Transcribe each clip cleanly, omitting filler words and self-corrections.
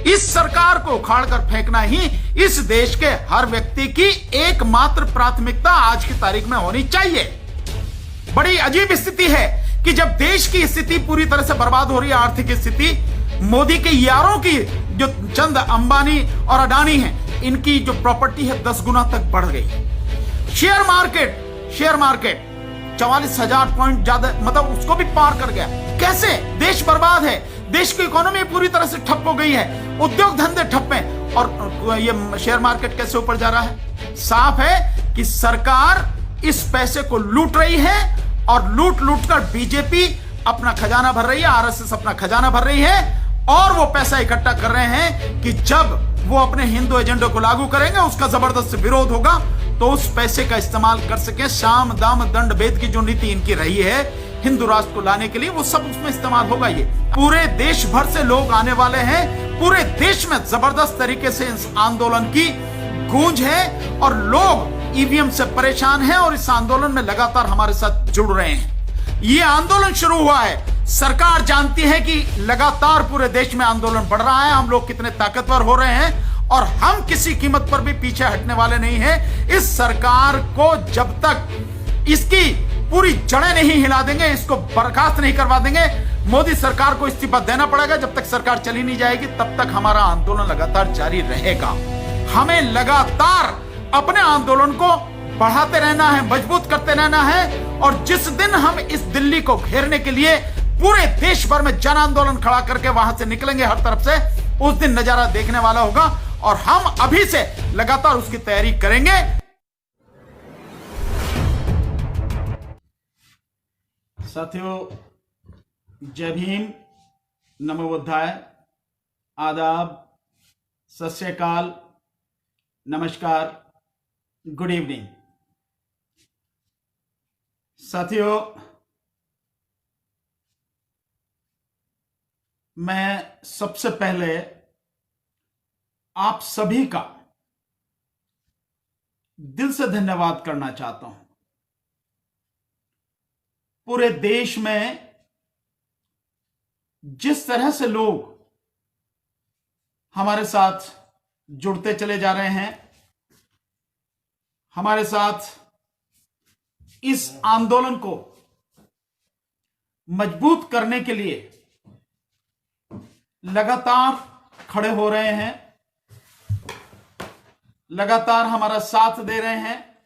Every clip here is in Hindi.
इस सरकार को उखाड़ कर फेंकना ही इस देश के हर व्यक्ति की एकमात्र प्राथमिकता आज की तारीख में होनी चाहिए। बड़ी अजीब स्थिति है कि जब देश की स्थिति पूरी तरह से बर्बाद हो रही है, आर्थिक स्थिति, मोदी के यारों की जो चंद अंबानी और अडानी हैं, इनकी जो प्रॉपर्टी है 10 गुना तक बढ़ गई। शेयर मार्केट 44,000 पॉइंट ज्यादा, मतलब उसको भी पार कर गया। कैसे? देश बर्बाद है, देश की इकोनॉमी पूरी तरह से ठप हो गई है, उद्योग धंधे ठप हैं, और ये शेयर मार्केट कैसे ऊपर जा रहा है? साफ है कि सरकार इस पैसे को लूट रही है और लूट कर बीजेपी अपना खजाना भर रही है, आरएसएस अपना खजाना भर रही है, और वो पैसा इकट्ठा कर रहे हैं कि जब वो अपने हिंदू एजेंडे को लागू करेंगे, उसका जबरदस्त विरोध होगा, तो उस पैसे का इस्तेमाल कर सके। साम दाम दंड भेद की जो नीति इनकी रही है हिंदू राष्ट्र को लाने के लिए, वो सब उसमें इस्तेमाल होगा। ये पूरे देश भर से लोग आने वाले हैं, पूरे देश में जबरदस्त तरीके से इस आंदोलन की गूंज है और लोग ईवीएम से परेशान हैं और इस आंदोलन में लगातार हमारे साथ जुड़ रहे हैं। ये आंदोलन शुरू हुआ है, सरकार जानती है कि लगातार पूरे देश में आंदोलन बढ़ रहा है, हम लोग कितने ताकतवर हो रहे हैं, और हम किसी कीमत पर भी पीछे हटने वाले नहीं हैं। इस सरकार को जब तक इसकी पूरी जड़ें नहीं हिला देंगे, इसको बर्खास्त नहीं करवा देंगे, मोदी सरकार को इस्तीफा देना पड़ेगा। जब तक सरकार चली नहीं जाएगी तब तक हमारा आंदोलन लगातार जारी रहेगा। हमें लगातार अपने आंदोलन को बढ़ाते रहना है, मजबूत करते रहना है, और जिस दिन हम इस दिल्ली को घेरने के लिए पूरे देश भर में जन आंदोलन खड़ा करके वहां से निकलेंगे हर तरफ से, उस दिन नजारा देखने वाला होगा, और हम अभी से लगातार उसकी तैयारी करेंगे। साथियों, जय भीम, नमो बुद्धाय, आदाब, सत श्री अकाल, नमस्कार, गुड इवनिंग। साथियों, मैं सबसे पहले आप सभी का दिल से धन्यवाद करना चाहता हूं। पूरे देश में जिस तरह से लोग हमारे साथ जुड़ते चले जा रहे हैं, हमारे साथ इस आंदोलन को मजबूत करने के लिए लगातार खड़े हो रहे हैं, लगातार हमारा साथ दे रहे हैं,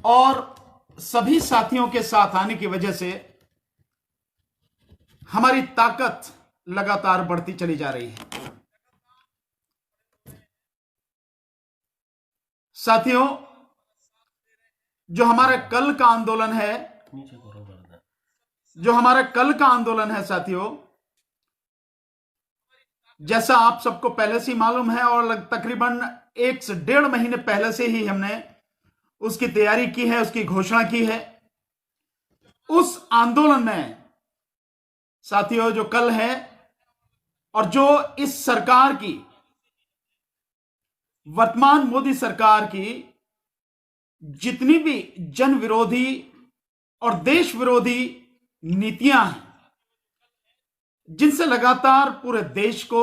और सभी साथियों के साथ आने की वजह से हमारी ताकत लगातार बढ़ती चली जा रही है। साथियों, जो हमारा कल का आंदोलन है, साथियों, जैसा आप सबको पहले से ही मालूम है, और तकरीबन 1 से 1.5 महीने पहले से ही हमने उसकी तैयारी की है, उसकी घोषणा की है। उस आंदोलन में साथियों, जो कल है और जो इस सरकार की, वर्तमान मोदी सरकार की जितनी भी जन विरोधी और देश विरोधी नीतियां हैं, जिनसे लगातार पूरे देश को,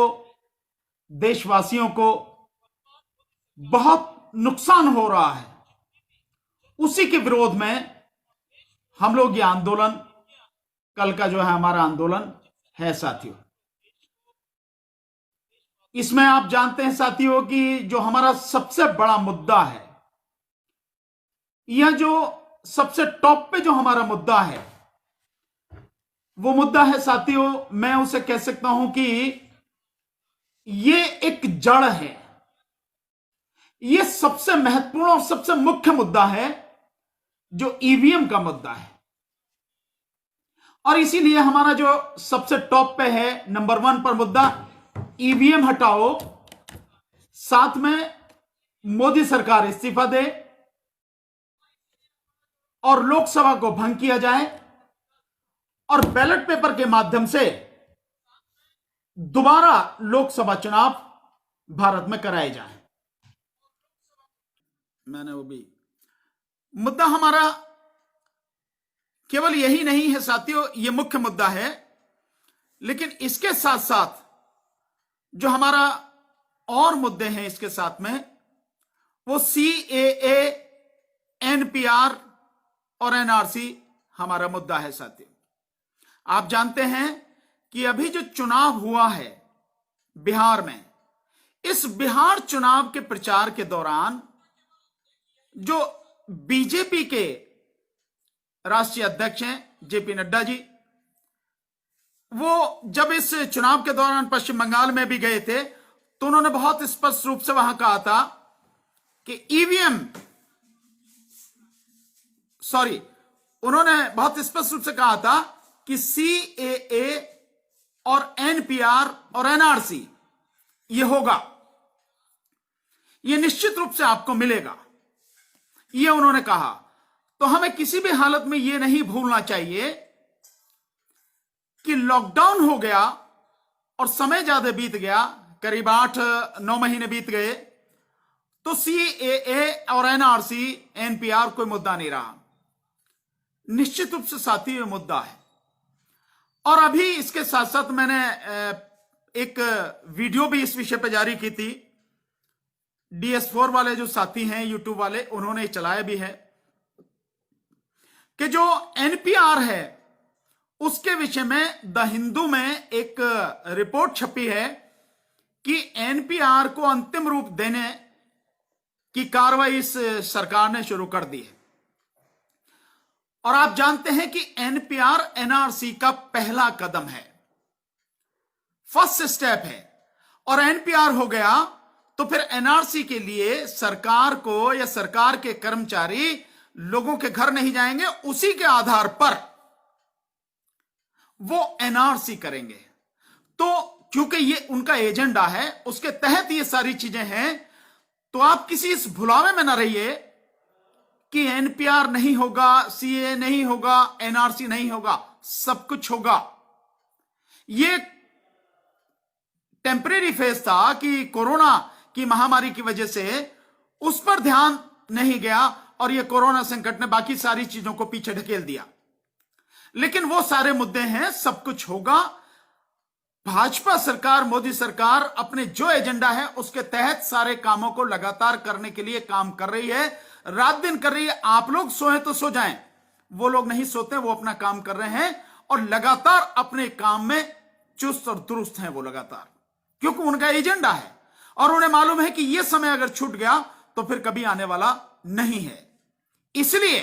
देशवासियों को बहुत नुकसान हो रहा है, उसी के विरोध में हम लोग ये आंदोलन, कल का जो है हमारा आंदोलन है साथियों। इसमें आप जानते हैं साथियों कि जो हमारा सबसे बड़ा मुद्दा है, यह जो सबसे टॉप पे जो हमारा मुद्दा है, वो मुद्दा है साथियों, मैं उसे कह सकता हूं कि ये एक जड़ है, ये सबसे महत्वपूर्ण और सबसे मुख्य मुद्दा है, जो ईवीएम का मुद्दा है। और इसीलिए हमारा जो सबसे टॉप पे है, नंबर 1 पर मुद्दा, ईवीएम हटाओ, साथ में मोदी सरकार इस्तीफा दे और लोकसभा को भंग किया जाए, और बैलेट पेपर के माध्यम से दोबारा लोकसभा चुनाव भारत में कराए जाएं। मैंने वो भी मुद्दा हमारा केवल यही नहीं है साथियों, ये मुख्य मुद्दा है, लेकिन इसके साथ साथ जो हमारा और मुद्दे हैं इसके साथ में, वो CAA, NPR और NRC हमारा मुद्दा है साथियों। आप जानते हैं कि अभी जो चुनाव हुआ है बिहार में, इस बिहार चुनाव के प्रचार के दौरान जो बीजेपी के राष्ट्रीय अध्यक्ष हैं JP नड्डा जी, वो जब इस चुनाव के दौरान पश्चिम बंगाल में भी गए थे तो उन्होंने बहुत स्पष्ट रूप से वहां कहा था कि उन्होंने बहुत स्पष्ट रूप से कहा था कि CAA और NPR और NRC ये होगा, ये निश्चित रूप से आपको मिलेगा, ये उन्होंने कहा। तो हमें किसी भी हालत में ये नहीं भूलना चाहिए कि लॉकडाउन हो गया और समय ज्यादा बीत गया, करीब 8-9 महीने बीत गए, तो CAA और NRC NPR कोई मुद्दा नहीं रहा। निश्चित रूप से साथी ये मुद्दा है। और अभी इसके साथ साथ मैंने एक वीडियो भी इस विषय पर जारी की थी। DS4 वाले जो साथी हैं यूट्यूब वाले, उन्होंने चलाया भी है कि जो NPR है उसके विषय में द हिंदू में एक रिपोर्ट छपी है कि NPR को अंतिम रूप देने की कार्रवाई इस सरकार ने शुरू कर दी है। और आप जानते हैं कि NPR NRC का पहला कदम है, फर्स्ट स्टेप है। और NPR हो गया तो फिर NRC के लिए सरकार को या सरकार के कर्मचारी लोगों के घर नहीं जाएंगे, उसी के आधार पर वो NRC करेंगे। तो क्योंकि ये उनका एजेंडा है, उसके तहत ये सारी चीजें हैं, तो आप किसी इस भुलावे में ना रहिए कि NPR नहीं होगा, CAA नहीं होगा, NRC नहीं होगा। सब कुछ होगा। ये टेम्परेरी फेज था कि कोरोना की महामारी की वजह से उस पर ध्यान नहीं गया और ये कोरोना संकट ने बाकी सारी चीजों को पीछे ढकेल दिया। लेकिन वो सारे मुद्दे हैं, सब कुछ होगा। भाजपा सरकार, मोदी सरकार अपने जो एजेंडा है उसके तहत सारे कामों को लगातार करने के लिए काम कर रही है, रात दिन कर रही है। आप लोग सोए तो सो जाएं, वो लोग नहीं सोते, वो अपना काम कर रहे हैं और लगातार अपने काम में चुस्त और दुरुस्त हैं वो लगातार, क्योंकि उनका एजेंडा है और उन्हें मालूम है कि यह समय अगर छूट गया तो फिर कभी आने वाला नहीं है। इसलिए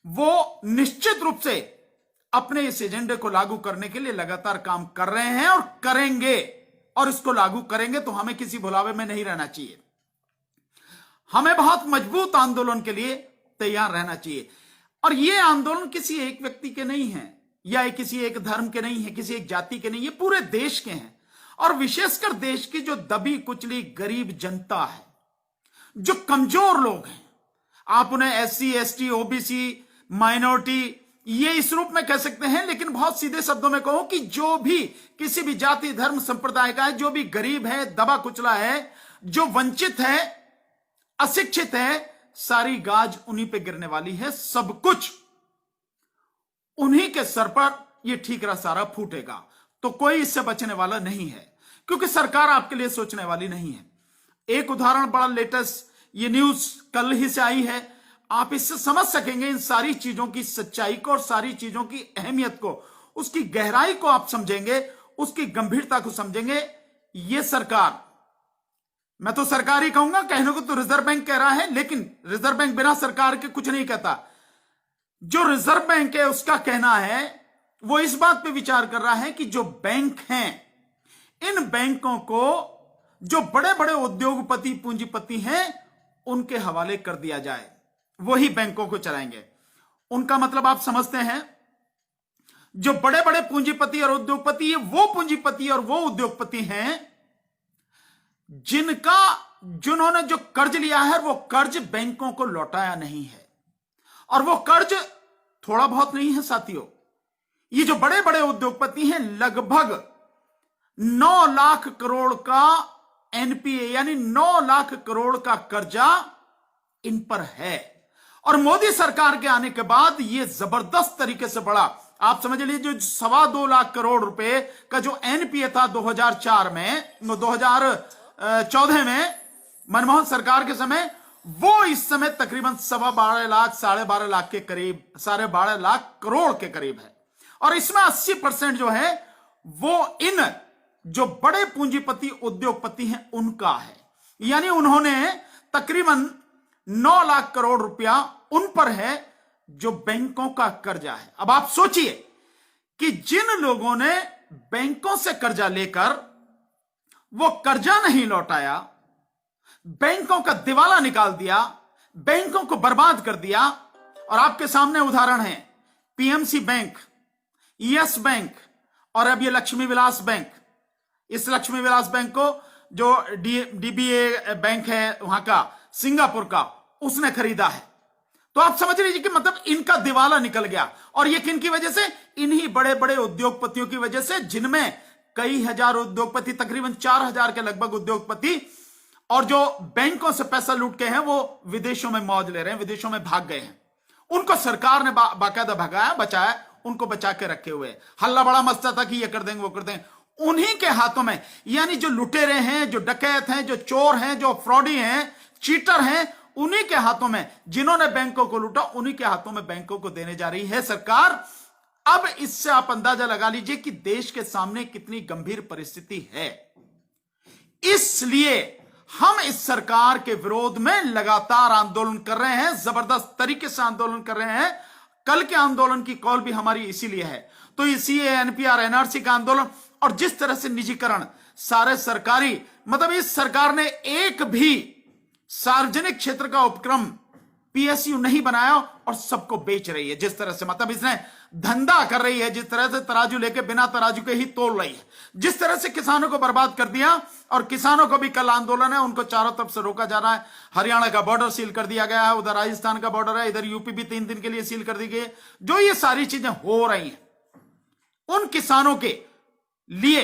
वो निश्चित रूप से अपने इस एजेंडे को लागू करने के लिए लगातार काम कर रहे हैं और करेंगे, और इसको लागू करेंगे। तो हमें किसी भुलावे में नहीं रहना चाहिए, हमें बहुत मजबूत आंदोलन के लिए तैयार रहना चाहिए। और यह आंदोलन किसी एक व्यक्ति के नहीं है, या किसी एक धर्म के नहीं है, किसी एक जाति के नहीं, ये पूरे देश के हैं। और विशेषकर देश की जो दबी कुचली गरीब जनता है, जो कमजोर लोग हैं, आप उन्हें SC ST OBC माइनॉरिटी ये इस रूप में कह सकते हैं, लेकिन बहुत सीधे शब्दों में कहो कि जो भी किसी भी जाति धर्म संप्रदाय का है, जो भी गरीब है, दबा कुचला है, जो वंचित है, अशिक्षित है, सारी गाज उन्हीं पे गिरने वाली है। सब कुछ उन्हीं के सर पर यह ठीकरा सारा फूटेगा। तो कोई इससे बचने वाला नहीं है, क्योंकि सरकार आपके लिए सोचने वाली नहीं है। एक उदाहरण बड़ा लेटेस्ट, ये न्यूज कल ही से आई है, आप इससे समझ सकेंगे इन सारी चीजों की सच्चाई को और सारी चीजों की अहमियत को, उसकी गहराई को आप समझेंगे, उसकी गंभीरता को समझेंगे। ये सरकार, मैं तो सरकार ही कहूंगा, कहने को तो रिजर्व बैंक कह रहा है, लेकिन रिजर्व बैंक बिना सरकार के कुछ नहीं कहता। जो रिजर्व बैंक है उसका कहना है, वो इस बात पे विचार कर रहा है कि जो बैंक हैं, इन बैंकों को जो बड़े बड़े उद्योगपति पूंजीपति हैं उनके हवाले कर दिया जाए, वही बैंकों को चलाएंगे। उनका मतलब आप समझते हैं, जो बड़े बड़े पूंजीपति और उद्योगपति, ये वो पूंजीपति और वो उद्योगपति हैं जिन्होंने जो कर्ज लिया है वो कर्ज बैंकों को लौटाया नहीं है। और वो कर्ज थोड़ा बहुत नहीं है साथियों, ये जो बड़े बड़े उद्योगपति हैं, लगभग 9 लाख करोड़ का NPA यानी 9 लाख करोड़ का कर्जा इन पर है। और मोदी सरकार के आने के बाद यह जबरदस्त तरीके से बढ़ा। आप समझ लीजिए जो 2.25 लाख करोड़ रुपए का जो एनपीए था 2004 में, 2014 में मनमोहन सरकार के समय, वो इस समय तकरीबन 12.5 लाख, 12.5 लाख के करीब, 12.5 लाख करोड़ के करीब है। और इसमें 80% जो है वो इन जो बड़े पूंजीपति उद्योगपति हैं उनका है। यानी उन्होंने तकरीबन 9 लाख करोड़ रुपया उन पर है जो बैंकों का कर्जा है। अब आप सोचिए कि जिन लोगों ने बैंकों से कर्जा लेकर वो कर्जा नहीं लौटाया, बैंकों का दिवाला निकाल दिया, बैंकों को बर्बाद कर दिया, और आपके सामने उदाहरण है पीएमसी बैंक, यस बैंक और अब ये लक्ष्मी विलास बैंक। इस लक्ष्मी विलास बैंक को जो डीबीए बैंक है वहां का, सिंगापुर का, उसने खरीदा है। तो आप समझ लीजिए कि मतलब इनका दिवाला निकल गया। और ये किन की वजह से? इन्हीं बड़े बड़े उद्योगपतियों की वजह से, जिनमें कई हजार उद्योगपति, तकरीबन 4000 के लगभग उद्योगपति, और जो बैंकों से पैसा लूट के हैं वो विदेशों में मौज ले रहे हैं, विदेशों में भाग गए हैं। उनको सरकार ने बाकायदा भगाया, बचाया, उनको बचा के रखे हुए। हल्ला बड़ा मचता था कि ये कर देंगे, वो कर देंगे। उन्हीं के हाथों में, यानी जो लुटेरे हैं, जो डकैत हैं, जो चोर हैं, जो फ्रॉडी हैं, चीटर हैं, उन्हीं के हाथों में, जिन्होंने बैंकों को लूटा, उन्हीं के हाथों में बैंकों को देने जा रही है सरकार। अब इससे आप अंदाजा लगा लीजिए कि देश के सामने कितनी गंभीर परिस्थिति है। इसलिए हम इस सरकार के विरोध में लगातार आंदोलन कर रहे हैं, जबरदस्त तरीके से आंदोलन कर रहे हैं। कल के आंदोलन की कॉल भी हमारी इसीलिए है। तो इसी एनपीआर एनआरसी का आंदोलन, और जिस तरह से निजीकरण, सारे सरकारी, मतलब इस सरकार ने एक भी सार्वजनिक क्षेत्र का उपक्रम पीएसयू नहीं बनाया और सबको बेच रही है। जिस तरह से मतलब इसने धंधा कर रही है, जिस तरह से तराजू लेके बिना तराजू के ही तोल रही है, जिस तरह से किसानों को बर्बाद कर दिया। और किसानों को भी कल आंदोलन है, उनको चारों तरफ से रोका जा रहा है। हरियाणा का बॉर्डर सील कर दिया गया है, उधर राजस्थान का बॉर्डर है, इधर यूपी भी 3 दिन के लिए सील कर दी गई है। जो ये सारी चीजें हो रही हैं उन किसानों के लिए,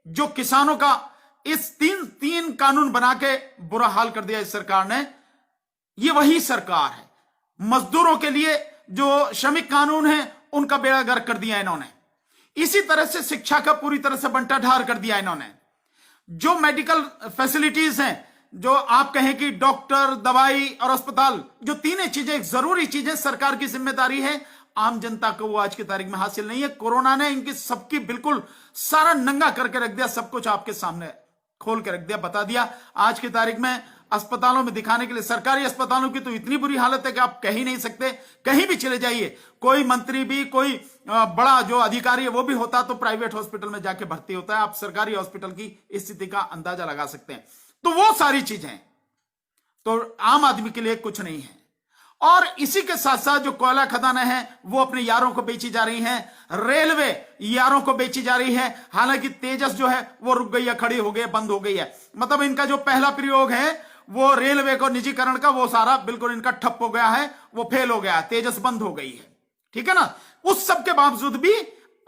जो किसानों का इस तीन कानून बना के बुरा हाल कर दिया इस सरकार ने, ये वही सरकार है। मजदूरों के लिए जो श्रमिक कानून है उनका बेड़ा गर्क कर दिया इन्होंने। इसी तरह से शिक्षा का पूरी तरह से बंटाढार कर दिया इन्होंने। जो मेडिकल फैसिलिटीज हैं, जो आप कहें कि डॉक्टर, दवाई और अस्पताल, जो तीनों चीजें जरूरी चीजें, सरकार की जिम्मेदारी है, आम जनता को वो आज की तारीख में हासिल नहीं है। कोरोना ने इनकी सबकी बिल्कुल सारा नंगा करके रख दिया, सब कुछ आपके सामने खोल के रख दिया, बता दिया। आज की तारीख में अस्पतालों में दिखाने के लिए, सरकारी अस्पतालों की तो इतनी बुरी हालत है कि आप कह ही नहीं सकते। कहीं भी चले जाइए, कोई मंत्री भी, कोई बड़ा जो अधिकारी है वो भी होता तो प्राइवेट हॉस्पिटल में जाके भर्ती होता है। आप सरकारी हॉस्पिटल की स्थिति का अंदाजा लगा सकते हैं। तो वो सारी चीजें तो आम आदमी के लिए कुछ नहीं है। और इसी के साथ साथ जो कोयला खदानें हैं वो अपने यारों को बेची जा रही हैं, रेलवे यारों को बेची जा रही है। हालांकि तेजस जो है वो रुक गई है, खड़ी हो गई, बंद हो गई है। मतलब इनका जो पहला प्रयोग है वो रेलवे को निजीकरण का, वो सारा बिल्कुल इनका ठप हो गया है, वो फेल हो गया है, तेजस बंद हो गई है। ठीक है ना। उस सब के बावजूद भी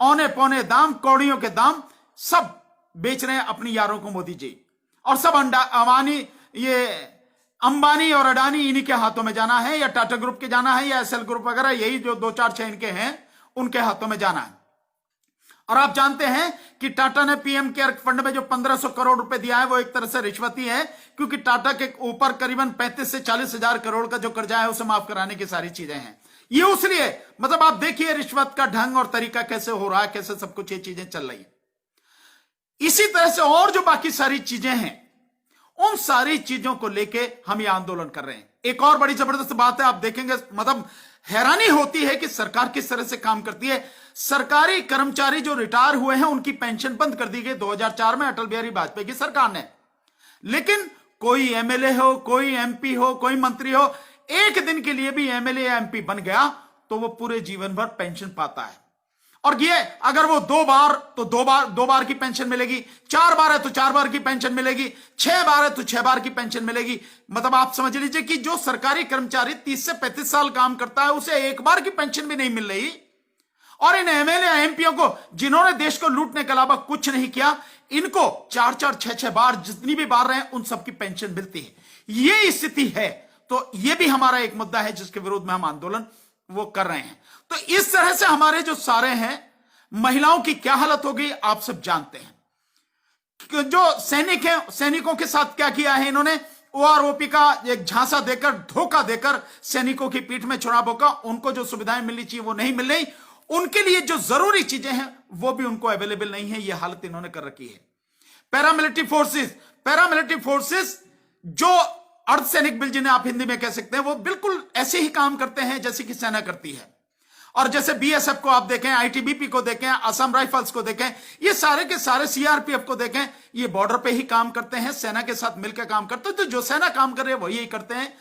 औने पौने दाम, कौड़ियों के दाम सब बेच रहे हैं अपनी यारों को मोदी जी। और सब अंबानी और अडानी इन्हीं के हाथों में जाना है, या टाटा ग्रुप के जाना है, या एसएल ग्रुप वगैरह, यही जो 2-4-6 इनके हैं उनके हाथों में जाना है। और आप जानते हैं कि टाटा ने पीएम केयर फंड में जो 1500 करोड़ रुपए दिया है वो एक तरह से रिश्वत ही है, क्योंकि टाटा के ऊपर करीबन 35 से 40 हजार करोड़ का जो कर्जा है उसे माफ कराने की सारी चीजें हैं। ये उसलिए, मतलब आप देखिए रिश्वत का ढंग और तरीका कैसे हो रहा है, कैसे सब कुछ ये चीजें चल रही है। इसी तरह से और जो बाकी सारी चीजें हैं, उन सारी चीजों को लेके हम ये आंदोलन कर रहे हैं। एक और बड़ी जबरदस्त बात है, आप देखेंगे, मतलब हैरानी होती है कि सरकार किस तरह से काम करती है। सरकारी कर्मचारी जो रिटायर हुए हैं उनकी पेंशन बंद कर दी गई 2004 में अटल बिहारी वाजपेयी की सरकार ने। लेकिन कोई एमएलए हो, कोई एमपी हो, कोई मंत्री हो, एक दिन के लिए भी एमएलए या एमपी बन गया तो वो पूरे जीवन भर पेंशन पाता है। और ये अगर वो 2 बार तो 2 बार की पेंशन मिलेगी, 4 बार है तो 4 बार की पेंशन मिलेगी, 6 बार है तो 6 बार की पेंशन मिलेगी। मतलब आप समझ लीजिए कि जो सरकारी कर्मचारी 30 से 35 साल काम करता है उसे 1 बार की पेंशन भी नहीं मिल रही। और इन एमएलए एमपीओ को, जिन्होंने देश को लूटने के अलावा कुछ नहीं किया, इनको 4-4, 6-6 बार, जितनी भी बार रहे उन सबकी पेंशन मिलती है। ये स्थिति है। तो ये भी हमारा एक मुद्दा है जिसके विरोध में हम आंदोलन वो कर रहे हैं। तो इस तरह से हमारे जो सारे हैं, महिलाओं की क्या हालत होगी आप सब जानते हैं। जो सैनिक हैं, सैनिकों के साथ क्या किया है इन्होंने, ओआरओपी का एक झांसा देकर, धोखा देकर सैनिकों की पीठ में छुरा बोका। उनको जो सुविधाएं मिलनी चाहिए वो नहीं मिल रही, उनके लिए जो जरूरी चीजें हैं वो भी उनको अवेलेबल नहीं है। यह हालत इन्होंने कर रखी है। पैरामिलिट्री फोर्सेस जो अर्धसैनिक बल जिन्हें आप हिंदी में कह सकते हैं, वो बिल्कुल ऐसे ही काम करते हैं जैसे कि सेना करती है। और जैसे बीएसएफ को आप देखें, आईटीबीपी को देखें, असम राइफल्स को देखें, ये सारे के सारे सीआरपीएफ को देखें, ये बॉर्डर पे ही काम करते हैं, सेना के साथ मिलकर काम करते हैं। तो जो सेना काम कर रहे हैं वही करते हैं।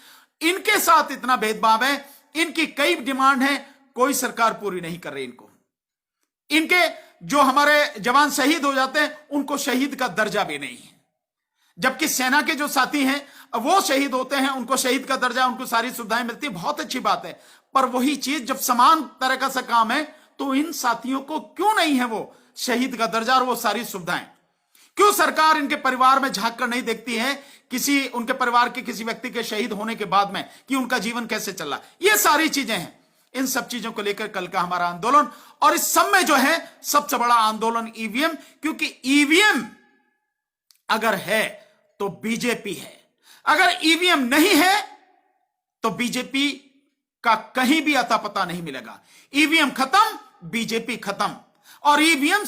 इनके साथ इतना भेदभाव है, इनकी कई डिमांड है, कोई सरकार पूरी नहीं कर रही इनको। इनके जो हमारे जवान शहीद हो जाते हैं उनको शहीद का दर्जा भी नहीं है, जबकि सेना के जो साथी हैं वो शहीद होते हैं, उनको शहीद का दर्जा, उनको सारी सुविधाएं मिलती है। बहुत अच्छी बात है, पर वही चीज जब समान तरह का सा काम है तो इन साथियों को क्यों नहीं है वो शहीद का दर्जा और वो सारी सुविधाएं? क्यों सरकार इनके परिवार में झांक कर नहीं देखती है किसी उनके परिवार के किसी व्यक्ति के शहीद होने के बाद में कि उनका जीवन कैसे चला? ये सारी चीजें हैं। इन सब चीजों को लेकर कल का हमारा आंदोलन, और इस सब में जो है सबसे बड़ा आंदोलन ईवीएम, क्योंकि ईवीएम अगर है तो बीजेपी है, अगर ईवीएम नहीं है तो बीजेपी का कहीं भी अता पता नहीं मिलेगा। ईवीएम खत्म, बीजेपी खत्म। और ईवीएम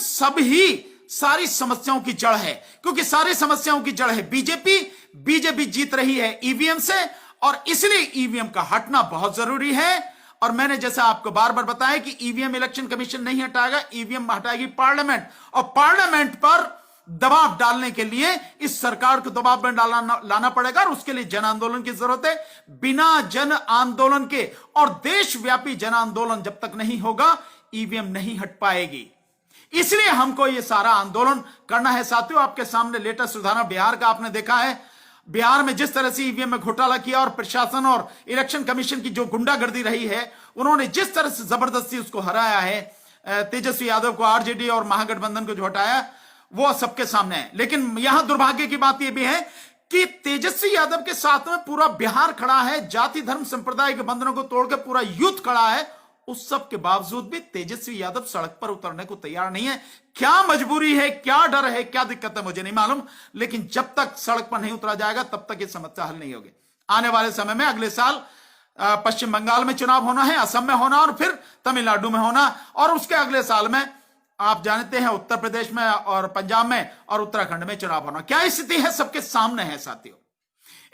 सारी समस्याओं की जड़ है, क्योंकि सारी समस्याओं की जड़ है बीजेपी। बीजेपी जीत रही है ईवीएम से, और इसलिए ईवीएम का हटना बहुत जरूरी है। और मैंने जैसा आपको बार बार बताया कि ईवीएम इलेक्शन कमीशन नहीं हटाएगा, ईवीएम हटाएगी पार्लियामेंट, और पार्लियामेंट पर दबाव डालने के लिए इस सरकार को दबाव में लाना पड़ेगा, और उसके लिए जन आंदोलन की जरूरत है। बिना जन आंदोलन के और देशव्यापी जन आंदोलन जब तक नहीं होगा, ईवीएम नहीं हट पाएगी। इसलिए हमको यह सारा आंदोलन करना है। साथियों, आपके सामने लेटेस्ट उदाहरण बिहार का आपने देखा है। बिहार में जिस तरह से ईवीएम में घोटाला किया, और प्रशासन और इलेक्शन कमीशन की जो गुंडागर्दी रही है, उन्होंने जिस तरह से जबरदस्ती उसको हराया है, तेजस्वी यादव को, आरजेडी और महागठबंधन को जो हटाया, वो सबके सामने है। लेकिन यहां दुर्भाग्य की बात यह भी है कि तेजस्वी यादव के साथ में पूरा बिहार खड़ा है, जाति धर्म संप्रदाय के बंधनों को तोड़कर पूरा यूथ खड़ा है। उस सब के बावजूद भी तेजस्वी यादव सड़क पर उतरने को तैयार नहीं है। क्या मजबूरी है, क्या डर है, क्या दिक्कत है, मुझे नहीं मालूम, लेकिन जब तक सड़क पर नहीं उतरा जाएगा तब तक ये समस्या हल नहीं होगी। आने वाले समय में अगले साल पश्चिम बंगाल में चुनाव होना है, असम में होना, और फिर तमिलनाडु में होना, और उसके अगले साल में आप जानते हैं उत्तर प्रदेश में और पंजाब में और उत्तराखंड में चुनाव होना। क्या स्थिति है, सबके सामने है साथियों।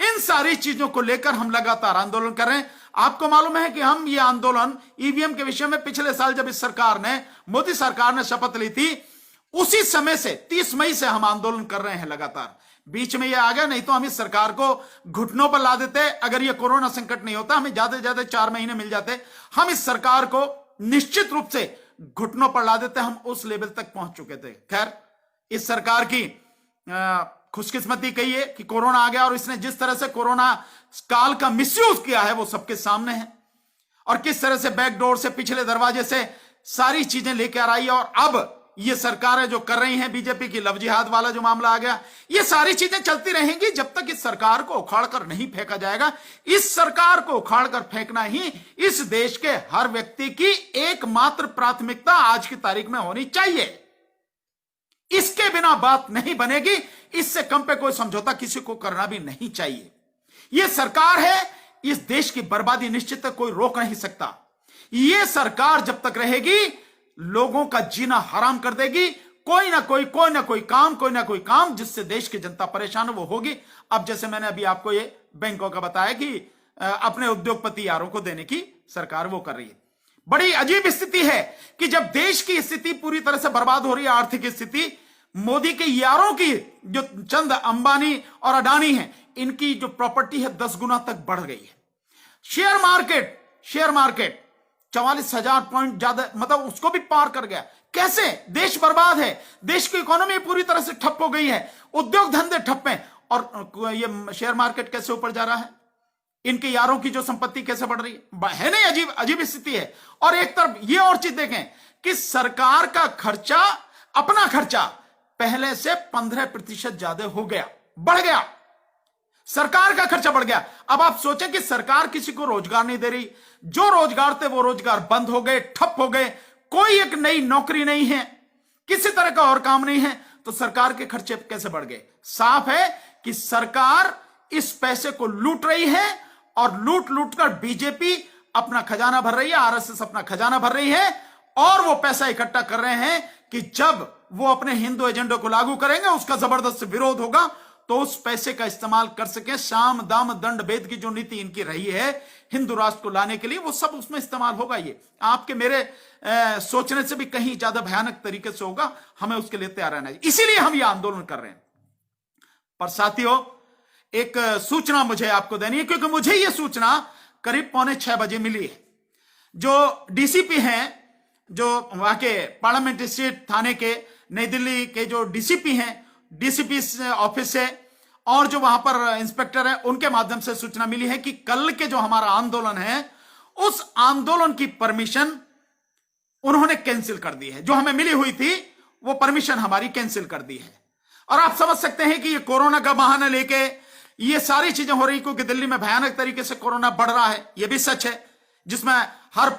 इन सारी चीजों को लेकर हम लगातार आंदोलन कर रहे हैं। आपको मालूम है कि हम ये आंदोलन ईवीएम के विषय में पिछले साल जब इस सरकार ने, मोदी सरकार ने शपथ ली थी, उसी समय से 30 मई से हम आंदोलन कर रहे हैं लगातार। बीच में ये आ गया, नहीं तो हम इस सरकार को घुटनों पर ला देते। अगर ये कोरोना संकट नहीं होता, हमें ज्यादा से ज्यादा 4 महीने मिल जाते, हम इस सरकार को निश्चित रूप से घुटनों पर ला देते। हम उस लेवल तक पहुंच चुके थे। खैर, इस सरकार की खुशकिस्मती कहिए कि कोरोना आ गया, और इसने जिस तरह से कोरोना काल का मिसयूज किया है वो सबके सामने है, और किस तरह से बैकडोर से, पिछले दरवाजे से सारी चीजें लेकर आ रही है। और अब ये सरकारें जो कर रही हैं, बीजेपी की लव जिहाद वाला जो मामला आ गया, ये सारी चीजें चलती रहेंगी जब तक इस सरकार को उखाड़ कर नहीं फेंका जाएगा। इस सरकार को उखाड़ कर फेंकना ही इस देश के हर व्यक्ति की एकमात्र प्राथमिकता आज की तारीख में होनी चाहिए। इसके बिना बात नहीं बनेगी, इससे कम पे कोई समझौता किसी को करना भी नहीं चाहिए। यह सरकार है, इस देश की बर्बादी निश्चित कोई रोक नहीं सकता। यह सरकार जब तक रहेगी लोगों का जीना हराम कर देगी। कोई ना कोई काम जिससे देश की जनता परेशान है वो होगी। अब जैसे मैंने अभी आपको ये बैंकों का बताया कि अपने उद्योगपति यारों को देने की सरकार वो कर रही है। बड़ी अजीब स्थिति है कि जब देश की स्थिति पूरी तरह से बर्बाद हो रही है, आर्थिक स्थिति, मोदी के यारों की जो चंद अंबानी और अडानी हैं, इनकी जो प्रॉपर्टी है 10 गुना तक बढ़ गई है। शेयर मार्केट 44,000 पॉइंट ज्यादा, मतलब उसको भी पार कर गया। कैसे? देश बर्बाद है, देश की इकोनॉमी पूरी तरह से ठप हो गई है, उद्योग धंधे ठप हैं, और ये शेयर मार्केट कैसे ऊपर जा रहा है? इनके यारों की जो संपत्ति कैसे बढ़ रही है नहीं? अजीब स्थिति है। और एक तरफ ये और चीज देखें कि सरकार का खर्चा, अपना खर्चा पहले से 15% ज्यादा हो गया, बढ़ गया। सरकार का खर्चा बढ़ गया। अब आप सोचें कि सरकार किसी को रोजगार नहीं दे रही, जो रोजगार थे वो रोजगार बंद हो गए, ठप हो गए, कोई एक नई नौकरी नहीं है, किसी तरह का और काम नहीं है, तो सरकार के खर्चे कैसे बढ़ गए? साफ है कि सरकार इस पैसे को लूट रही है और लूट लूट कर बीजेपी अपना खजाना भर रही है, आरएसएस अपना खजाना भर रही है और वो पैसा इकट्ठा कर रहे हैं कि जब वो अपने हिंदू एजेंडे को लागू करेंगे, उसका जबरदस्त विरोध होगा, तो उस पैसे का इस्तेमाल कर सके। साम दाम दंड भेद की जो नीति इनकी रही है हिंदू राष्ट्र को लाने के लिए, वो सब उसमें इस्तेमाल होगा। ये आपके मेरे सोचने से भी कहीं ज्यादा भयानक तरीके से होगा। हमें उसके लिए तैयार रहना है, इसीलिए हम ये आंदोलन कर रहे हैं। पर साथियों, एक सूचना मुझे आपको देनी है, क्योंकि मुझे यह सूचना करीब 5:45 बजे मिली है। जो डीसीपी हैं, जो वहां के पार्लियामेंट स्ट्रीट थाने के नई दिल्ली के जो डीसीपी हैं, डीसीपी ऑफिस से और जो वहां पर इंस्पेक्टर है, उनके माध्यम से सूचना मिली है कि कल के जो हमारा आंदोलन है, उस आंदोलन की परमिशन उन्होंने कैंसिल कर दी है। जो हमें मिली हुई थी वो परमिशन हमारी कैंसिल कर दी है। और आप समझ सकते हैं कि ये कोरोना का बहाना लेके ये सारी चीजें हो रही, क्योंकि दिल्ली में भयानक तरीके से कोरोना बढ़ रहा है, ये भी सच है, जिसमें हर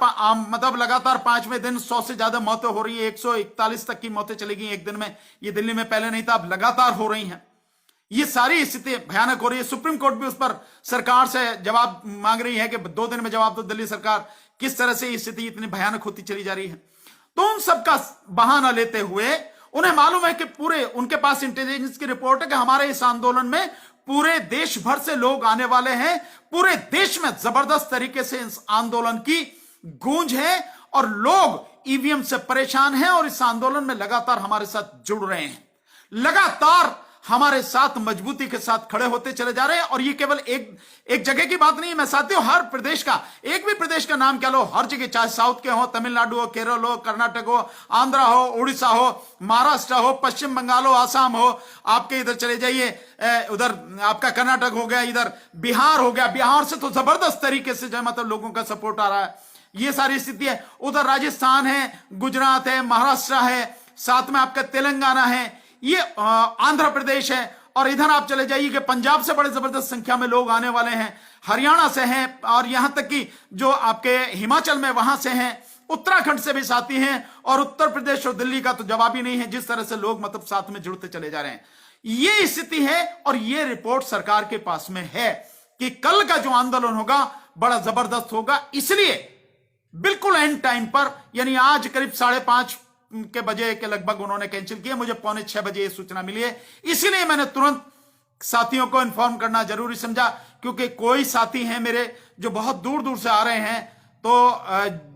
मतलब लगातार 5वें दिन 100 से ज्यादा मौतें हो रही है, 141 तक की मौतें चली गई एक दिन में। ये दिल्ली में पहले नहीं था, अब लगातार हो रही हैं। ये सारी स्थिति भयानक हो रही है। सुप्रीम कोर्ट भी उस पर सरकार से जवाब मांग रही है कि 2 दिन में जवाब दो दिल्ली सरकार, किस तरह से स्थिति इतनी भयानक होती चली जा रही है। तो उन सबका बहाना लेते हुए उन्हें मालूम है कि पूरे उनके पास इंटेलिजेंस की रिपोर्ट है कि हमारे इस आंदोलन में पूरे देश भर से लोग आने वाले हैं, पूरे देश में जबरदस्त तरीके से इस आंदोलन की गूंज है और लोग ईवीएम से परेशान हैं और इस आंदोलन में लगातार हमारे साथ जुड़ रहे हैं, लगातार हमारे साथ मजबूती के साथ खड़े होते चले जा रहे हैं। और ये केवल एक जगह की बात नहीं है। मैं साथियों, हर प्रदेश का, एक भी प्रदेश का नाम क्या लो, हर जगह, चाहे साउथ के हो, तमिलनाडु हो, केरल हो, कर्नाटक हो, आंध्रा हो, उड़ीसा हो, महाराष्ट्र हो, पश्चिम बंगाल हो, आसाम हो, आपके इधर चले जाइए, उधर आपका कर्नाटक हो गया, इधर बिहार हो गया, बिहार से तो जबरदस्त तरीके से जो है मतलब लोगों का सपोर्ट आ रहा है। ये सारी स्थिति है। उधर राजस्थान है, गुजरात है, महाराष्ट्र है, साथ में आपका तेलंगाना है, ये आंध्र प्रदेश है, और इधर आप चले जाइए कि पंजाब से बड़े जबरदस्त संख्या में लोग आने वाले हैं, हरियाणा से हैं, और यहां तक कि जो आपके हिमाचल में वहां से हैं, उत्तराखंड से भी साथी हैं, और उत्तर प्रदेश और दिल्ली का तो जवाब ही नहीं है, जिस तरह से लोग मतलब साथ में जुड़ते चले जा रहे हैं। ये स्थिति है और ये रिपोर्ट सरकार के पास में है कि कल का जो आंदोलन होगा बड़ा जबरदस्त होगा। इसलिए बिल्कुल एंड टाइम पर, यानी आज करीब 5:30 के बजे के लगभग उन्होंने कैंसिल किया। मुझे 5:45 बजे ये सूचना मिली है, इसीलिए मैंने तुरंत साथियों को इन्फॉर्म करना जरूरी समझा, क्योंकि कोई साथी हैं मेरे जो बहुत दूर दूर से आ रहे हैं। तो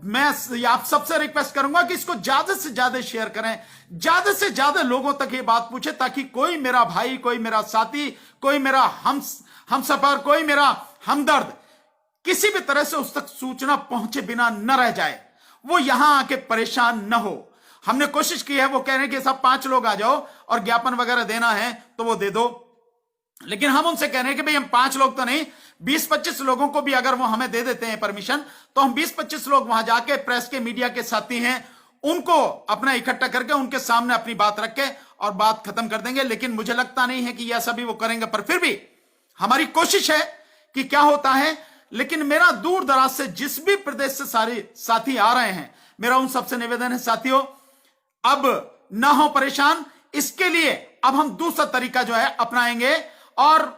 मैं आप सबसे रिक्वेस्ट करूंगा कि इसको ज्यादा से ज्यादा शेयर करें, ज्यादा से ज्यादा लोगों तक ये बात पूछे, ताकि कोई मेरा भाई, कोई मेरा साथी, कोई मेरा हमसफर, कोई मेरा हमदर्द किसी भी तरह से उस तक सूचना पहुंचे बिना न रह जाए, वो यहां आके परेशान न हो। हमने कोशिश की है, वो कह रहे हैं कि सब 5 लोग आ जाओ और ज्ञापन वगैरह देना है तो वो दे दो, लेकिन हम उनसे कह रहे हैं कि भाई हम 5 लोग तो नहीं, 20-25 लोगों को भी अगर वो हमें दे देते हैं परमिशन, तो हम 20-25 लोग वहां जाके प्रेस के, मीडिया के साथी हैं, उनको अपना इकट्ठा करके उनके सामने अपनी बात रख के और बात खत्म कर देंगे। लेकिन मुझे लगता नहीं है कि यह सभी वो करेंगे, पर फिर भी हमारी कोशिश है कि क्या होता है। लेकिन मेरा दूर दराज से जिस भी प्रदेश से सारे साथी आ रहे हैं, मेरा उन सबसे निवेदन है साथियों, अब ना हो परेशान। इसके लिए अब हम दूसरा तरीका जो है अपनाएंगे, और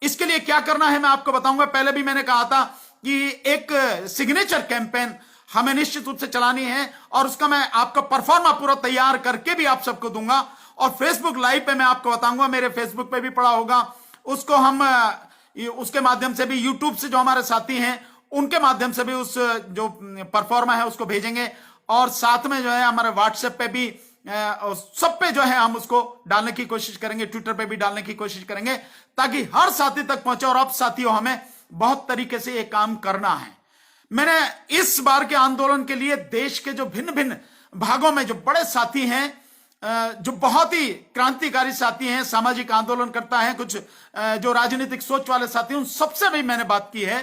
इसके लिए क्या करना है मैं आपको बताऊंगा। पहले भी मैंने कहा था कि एक सिग्नेचर कैंपेन हमें निश्चित रूप से चलानी है, और उसका मैं आपका परफॉर्मा पूरा तैयार करके भी आप सबको दूंगा, और फेसबुक लाइव पे मैं आपको बताऊंगा, मेरे फेसबुक पे भी पड़ा होगा, उसको हम उसके माध्यम से भी, यूट्यूब से जो हमारे साथी हैं उनके माध्यम से भी उस जो परफॉर्मा है उसको भेजेंगे, और साथ में जो है हमारे व्हाट्सएप पे भी, सब पे जो है हम उसको डालने की कोशिश करेंगे, ट्विटर पे भी डालने की कोशिश करेंगे, ताकि हर साथी तक पहुंचे। और अब साथियों, हमें बहुत तरीके से ये काम करना है। मैंने इस बार के आंदोलन के लिए देश के जो भिन्न भिन्न भागों में जो बड़े साथी हैं, जो बहुत ही क्रांतिकारी साथी हैं, सामाजिक आंदोलनकर्ता हैं, कुछ जो राजनीतिक सोच वाले साथी, उन सबसे भी मैंने बात की है,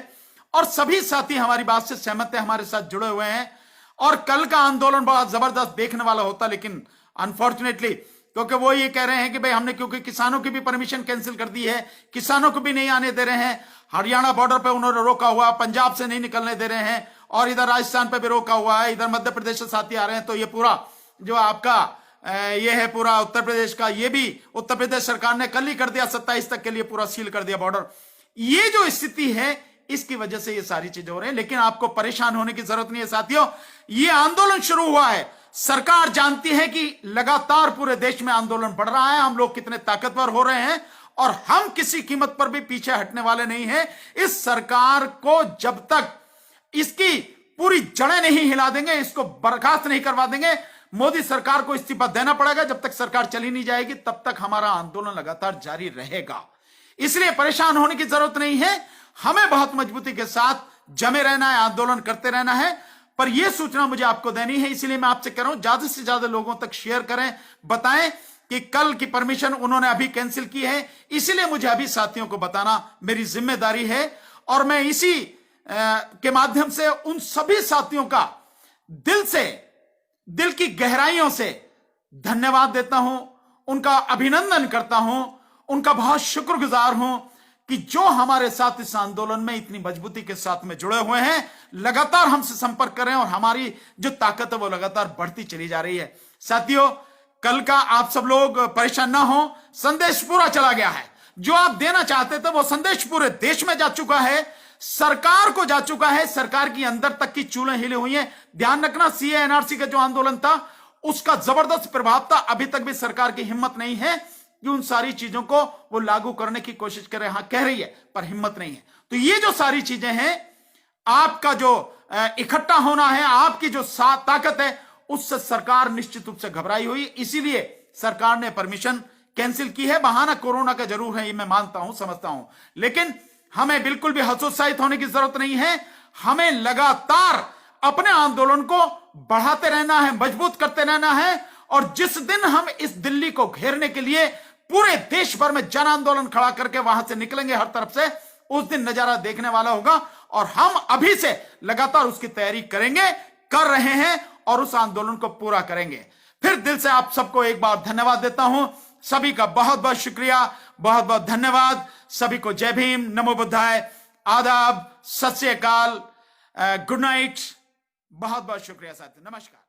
और सभी साथी हमारी बात से सहमत है, हमारे साथ जुड़े हुए हैं। और कल का आंदोलन बड़ा जबरदस्त देखने वाला होता, लेकिन अनफॉर्चुनेटली क्योंकि वो ये कह रहे हैं कि भाई हमने, क्योंकि किसानों की भी परमिशन कैंसिल कर दी है, किसानों को भी नहीं आने दे रहे हैं, हरियाणा बॉर्डर पे उन्होंने रोका हुआ, पंजाब से नहीं निकलने दे रहे हैं, और इधर राजस्थान पे भी रोका हुआ है, इधर मध्य प्रदेश से साथी आ रहे हैं। तो ये पूरा जो आपका ये है पूरा उत्तर प्रदेश का, ये भी उत्तर प्रदेश सरकार ने कल ही कर दिया, 27 तक के लिए पूरा सील कर दिया बॉर्डर। ये जो स्थिति है, इसकी वजह से ये सारी चीजें हो रही है। लेकिन आपको परेशान होने की जरूरत नहीं है साथियों, ये आंदोलन शुरू हुआ है, सरकार जानती है कि लगातार पूरे देश में आंदोलन बढ़ रहा है, हम लोग कितने ताकतवर हो रहे हैं, और हम किसी कीमत पर भी पीछे हटने वाले नहीं हैं। इस सरकार को जब तक इसकी पूरी जड़ें नहीं हिला देंगे, इसको बर्खास्त नहीं करवा देंगे, मोदी सरकार को इस्तीफा देना पड़ेगा। जब तक सरकार चली नहीं जाएगी तब तक हमारा आंदोलन लगातार जारी रहेगा। इसलिए परेशान होने की जरूरत नहीं है, हमें बहुत मजबूती के साथ जमे रहना है, आंदोलन करते रहना है। पर यह सूचना मुझे आपको देनी है, इसलिए मैं आपसे कह रहा हूं ज्यादा से ज्यादा लोगों तक शेयर करें, बताएं कि कल की परमिशन उन्होंने अभी कैंसिल की है, इसलिए मुझे अभी साथियों को बताना मेरी जिम्मेदारी है। और मैं इसी के माध्यम से उन सभी साथियों का दिल की गहराइयों से धन्यवाद देता हूं, उनका अभिनंदन करता हूं, उनका बहुत शुक्रगुजार हूं कि जो हमारे साथ इस आंदोलन में इतनी मजबूती के साथ में जुड़े हुए हैं, लगातार हमसे संपर्क करें, और हमारी जो ताकत है वो लगातार बढ़ती चली जा रही है। साथियों, कल का आप सब लोग परेशान ना हो, संदेश पूरा चला गया है। जो आप देना चाहते थे वो संदेश पूरे देश में जा चुका है, सरकार को जा चुका है, सरकार की अंदर तक की चूलें हिली हुई हैं। ध्यान रखना, सीए एनआरसी का जो आंदोलन था उसका जबरदस्त प्रभाव था, अभी तक भी सरकार की हिम्मत नहीं है कि उन सारी चीजों को वो लागू करने की कोशिश करे। हां, कह रही है पर हिम्मत नहीं है। तो ये जो सारी चीजें हैं, आपका जो इकट्ठा होना है, आपकी जो ताकत है, उससे सरकार निश्चित रूप से घबराई हुई, इसीलिए सरकार ने परमिशन कैंसिल की है। बहाना कोरोना का जरूर है, ये मैं मानता हूं, समझता हूं, लेकिन हमें बिल्कुल भी हतोत्साहित होने की जरूरत नहीं है। हमें लगातार अपने आंदोलन को बढ़ाते रहना है, मजबूत करते रहना है, और जिस दिन हम इस दिल्ली को घेरने के लिए पूरे देश भर में जन आंदोलन खड़ा करके वहां से निकलेंगे हर तरफ से, उस दिन नजारा देखने वाला होगा। और हम अभी से लगातार उसकी तैयारी करेंगे, कर रहे हैं, और उस आंदोलन को पूरा करेंगे। फिर दिल से आप सबको एक बार धन्यवाद देता हूं, सभी का बहुत बहुत शुक्रिया, बहुत बहुत धन्यवाद। सभी को जय भीम, नमो बुद्धाय, आदाब, सत श्री अकाल, गुड नाइट, बहुत बहुत शुक्रिया साथियों, नमस्कार।